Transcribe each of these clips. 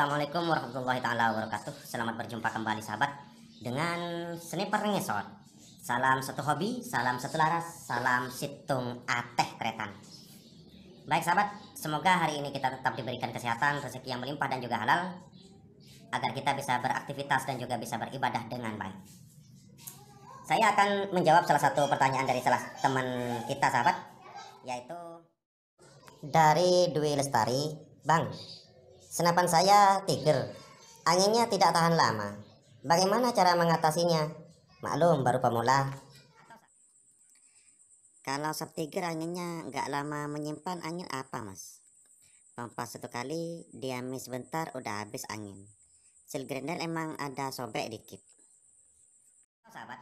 Assalamualaikum warahmatullahi taala wabarakatuh. Selamat berjumpa kembali sahabat dengan sniper ngesot. Salam satu hobi, salam satu laras, salam situng ateh tretan. Baik sahabat, semoga hari ini kita tetap diberikan kesehatan, rezeki yang melimpah dan juga halal, agar kita bisa beraktivitas dan juga bisa beribadah dengan baik. Saya akan menjawab salah satu pertanyaan dari salah teman kita sahabat, yaitu dari Dwi Lestari. Bang, senapan saya Tiger, anginnya tidak tahan lama. Bagaimana cara mengatasinya? Maklum baru pemula. Kalau sub Tiger anginnya nggak lama menyimpan angin apa mas? Pompa satu kali, diam sebentar udah habis angin. Seal grinder emang ada sobek dikit. Sahabat,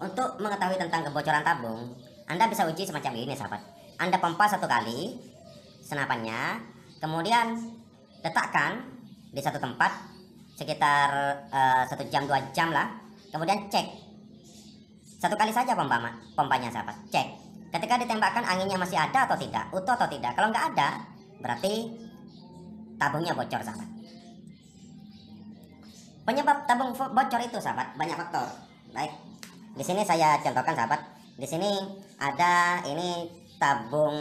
untuk mengetahui tentang kebocoran tabung, Anda bisa uji semacam ini sahabat. Anda pompa satu kali senapannya, kemudian letakkan di satu tempat sekitar 1 jam 2 jam lah, kemudian cek satu kali saja pompanya sahabat. Cek ketika ditembakkan anginnya masih ada atau tidak, utuh atau tidak. Kalau nggak ada berarti tabungnya bocor sahabat. Penyebab tabung bocor itu sahabat banyak faktor. Baik, di sini saya contohkan sahabat. Di sini ada ini tabung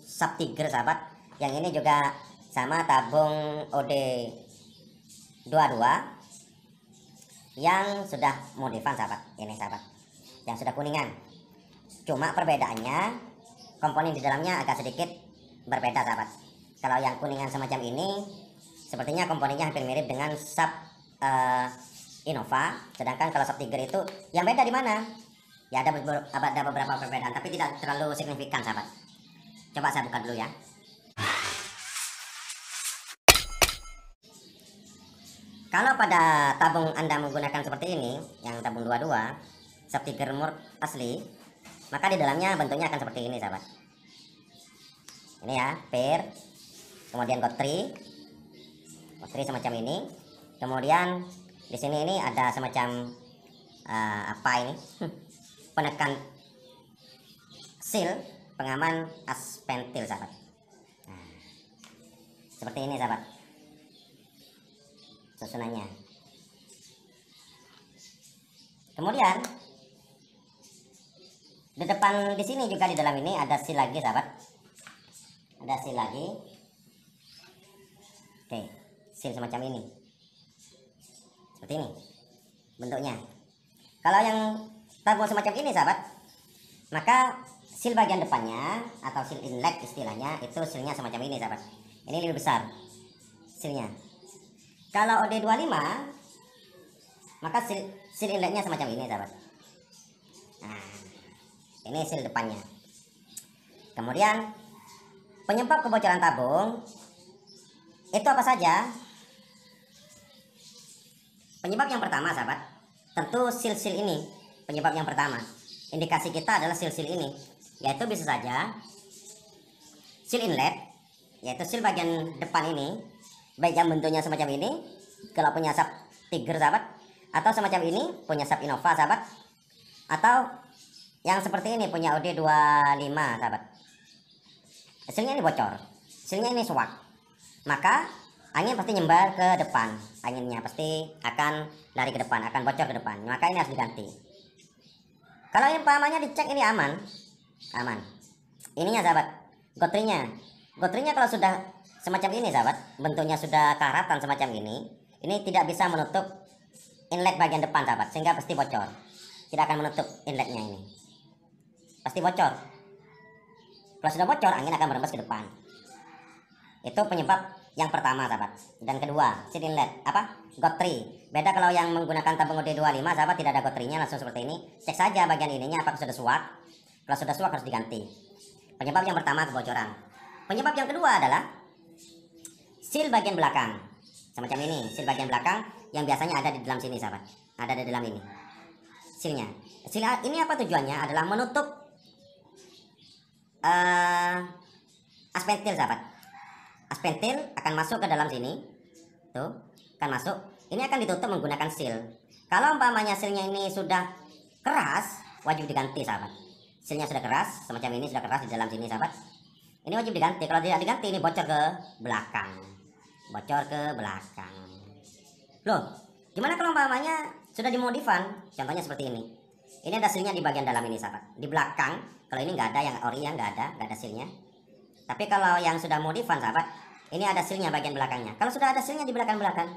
sub Tiger sahabat. Yang ini juga sama tabung OD22 yang sudah modifan sahabat. Ini sahabat, yang sudah kuningan. Cuma perbedaannya komponen di dalamnya agak sedikit berbeda sahabat. Kalau yang kuningan semacam ini sepertinya komponennya hampir mirip dengan sub Innova. Sedangkan kalau sub Tiger itu yang beda di mana? Ya ada beberapa perbedaan, tapi tidak terlalu signifikan sahabat. Coba saya buka dulu ya. Kalau pada tabung Anda menggunakan seperti ini, yang tabung 22 sub Tiger murk asli, maka di dalamnya bentuknya akan seperti ini sahabat. Ini ya, pair, kemudian gotri semacam ini. Kemudian di sini ini ada semacam apa ini? Penekan seal pengaman aspentil sahabat. Nah, seperti ini sahabat susunannya. Kemudian di depan di sini juga di dalam ini ada seal lagi sahabat. Ada seal lagi. Oke, seal semacam ini. Seperti ini bentuknya. Kalau yang tabung semacam ini sahabat, maka seal bagian depannya atau seal inlet istilahnya, itu sealnya semacam ini sahabat. Ini lebih besar sealnya. Kalau OD25 maka seal inletnya semacam ini sahabat. Nah, ini seal depannya. Kemudian penyebab kebocoran tabung itu apa saja? Penyebab yang pertama sahabat, tentu seal ini. Penyebab yang pertama, indikasi kita adalah seal ini, yaitu bisa saja seal inlet, yaitu seal bagian depan ini, baik yang bentuknya semacam ini kalau punya sub Tiger sahabat, atau semacam ini punya sub Innova sahabat, atau yang seperti ini punya OD25 sahabat. Sealnya ini bocor, sealnya ini suwak, maka angin pasti nyembar ke depan, anginnya pasti akan lari ke depan, akan bocor ke depan, maka ini harus diganti. Kalau ini pamannya dicek ini aman. Ininya sahabat, gotrinya kalau sudah semacam ini sahabat, bentuknya sudah karatan semacam ini tidak bisa menutup inlet bagian depan sahabat, sehingga pasti bocor. Tidak akan menutup inletnya ini, pasti bocor. Kalau sudah bocor, angin akan berembus ke depan. Itu penyebab yang pertama sahabat. Dan kedua, seal inlet gotri. Beda kalau yang menggunakan tabung OD25 sahabat, tidak ada gotrinya, langsung seperti ini. Cek saja bagian ininya apakah sudah suwak. Kalau sudah suwak harus diganti. Penyebab yang pertama kebocoran. Penyebab yang kedua adalah seal bagian belakang. Semacam ini, seal bagian belakang yang biasanya ada di dalam sini sahabat. Ada di dalam ini sealnya. Seal ini apa tujuannya? Adalah menutup aspentil sahabat. Aspentil akan masuk ke dalam sini. Tuh, akan masuk. Ini akan ditutup menggunakan seal. Kalau umpamanya sealnya ini sudah keras, wajib diganti sahabat. Sealnya sudah keras, semacam ini sudah keras di dalam sini sahabat. Ini wajib diganti. Kalau tidak diganti ini bocor ke belakang. bocor ke belakang. Loh, gimana kalau umpamanya sudah dimodifan? Contohnya seperti ini. Ini ada silnya di bagian dalam ini sahabat. Di belakang, kalau ini nggak ada, yang ori yang nggak ada silnya. Tapi kalau yang sudah modifan sahabat, ini ada silnya bagian belakangnya. Kalau sudah ada silnya di belakang-belakang,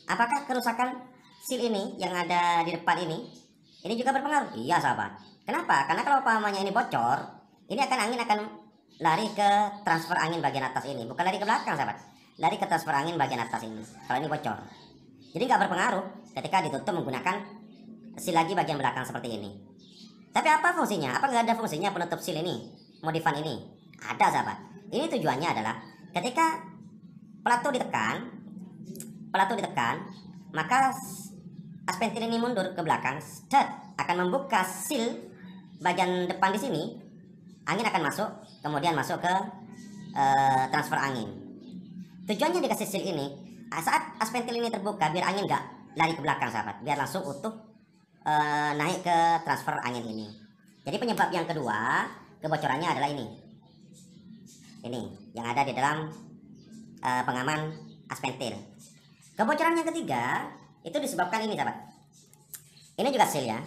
apakah kerusakan sil ini yang ada di depan ini juga berpengaruh? Iya sahabat. Kenapa? Karena kalau umpamanya ini bocor, ini angin akan lari ke transfer angin bagian atas ini, bukan lari ke belakang sahabat. Lari ke transfer angin bagian atas ini. Kalau ini bocor, jadi nggak berpengaruh ketika ditutup menggunakan sil lagi bagian belakang seperti ini. Tapi apa fungsinya? Apa nggak ada fungsinya penutup sil ini, modifan ini? Ada sahabat. Ini tujuannya adalah ketika pelatu ditekan, maka aspentil ini mundur ke belakang, akan membuka sil bagian depan di sini. Angin akan masuk, kemudian masuk ke transfer angin. Tujuannya dikasih sil ini, saat aspentil ini terbuka, biar angin nggak lari ke belakang sahabat, biar langsung utuh naik ke transfer angin ini. Jadi penyebab yang kedua kebocorannya adalah ini yang ada di dalam pengaman aspentil. Kebocoran yang ketiga itu disebabkan ini sahabat. Ini juga sil ya,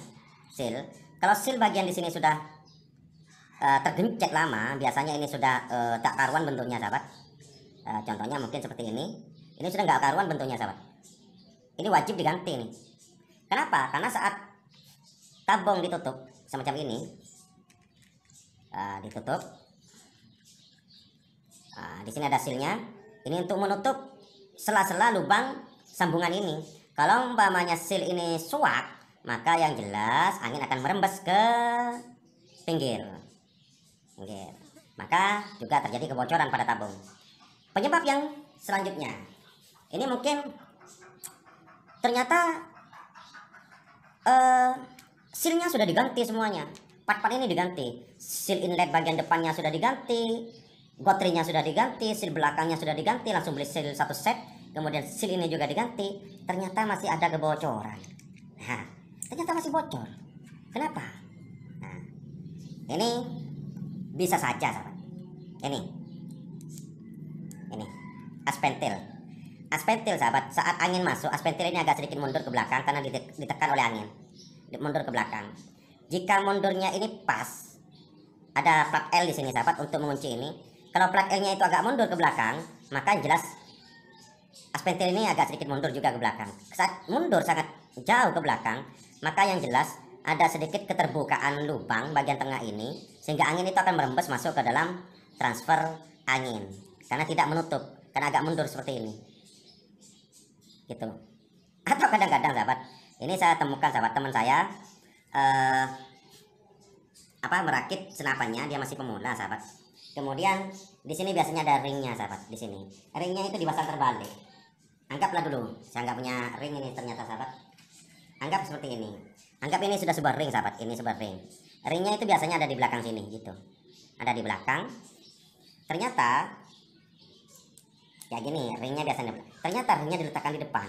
sil. Kalau sil bagian di sini sudah tergencet lama, biasanya ini sudah tak karuan bentuknya sahabat. Contohnya mungkin seperti ini sudah nggak karuan bentuknya sahabat. Ini wajib diganti nih. Kenapa? Karena saat tabung ditutup semacam ini, ditutup, di sini ada silnya. Ini untuk menutup sela-sela lubang sambungan ini. Kalau umpamanya sil ini suak, maka yang jelas angin akan merembes ke pinggir. Maka juga terjadi kebocoran pada tabung. Penyebab yang selanjutnya, ini mungkin ternyata silnya sudah diganti semuanya. Part-part ini diganti. Sil inlet bagian depannya sudah diganti, gotrinya sudah diganti, sil belakangnya sudah diganti, langsung beli sil satu set. Kemudian sil ini juga diganti. Ternyata masih ada kebocoran. Nah, ternyata masih bocor. Kenapa? Nah, ini bisa saja sahabat. Ini aspentil sahabat, saat angin masuk, aspentil ini agak sedikit mundur ke belakang karena ditekan oleh angin, mundur ke belakang. Jika mundurnya ini pas, ada plat L di sini sahabat untuk mengunci ini. Kalau plat L-nya itu agak mundur ke belakang, maka jelas aspentil ini agak sedikit mundur juga ke belakang. Saat mundur sangat jauh ke belakang, maka yang jelas ada sedikit keterbukaan lubang bagian tengah ini, sehingga angin itu akan merembes masuk ke dalam transfer angin karena tidak menutup, karena agak mundur seperti ini gitu. Atau kadang-kadang sahabat, ini saya temukan sahabat, teman saya merakit senapannya, dia masih pemula sahabat. Kemudian di sini biasanya ada ringnya sahabat, di sini ringnya itu dipasang terbalik. Anggaplah dulu saya nggak punya ring ini ternyata sahabat. Anggap seperti ini. Anggap ini sudah sebuah ring sahabat, ini sebuah ring. Ringnya itu biasanya ada di belakang sini gitu. Ada di belakang. Ternyata kayak gini, ringnya biasanya. Ternyata ringnya diletakkan di depan.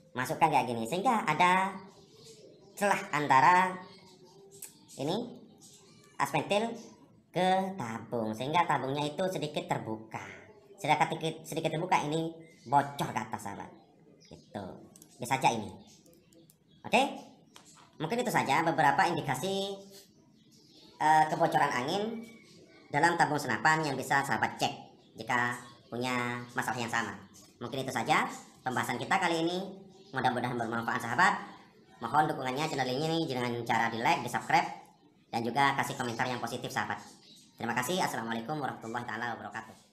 Masukkan kayak gini sehingga ada celah antara ini aspentil ke tabung, sehingga tabungnya itu sedikit terbuka. Sedikit terbuka, ini bocor ke atas sahabat. Gitu. Bisa saja ini. Oke, mungkin itu saja beberapa indikasi kebocoran angin dalam tabung senapan yang bisa sahabat cek jika punya masalah yang sama. Mungkin itu saja pembahasan kita kali ini. Mudah-mudahan bermanfaat sahabat. Mohon dukungannya channel ini dengan cara di like, di subscribe, dan juga kasih komentar yang positif sahabat. Terima kasih. Assalamualaikum warahmatullahi wabarakatuh.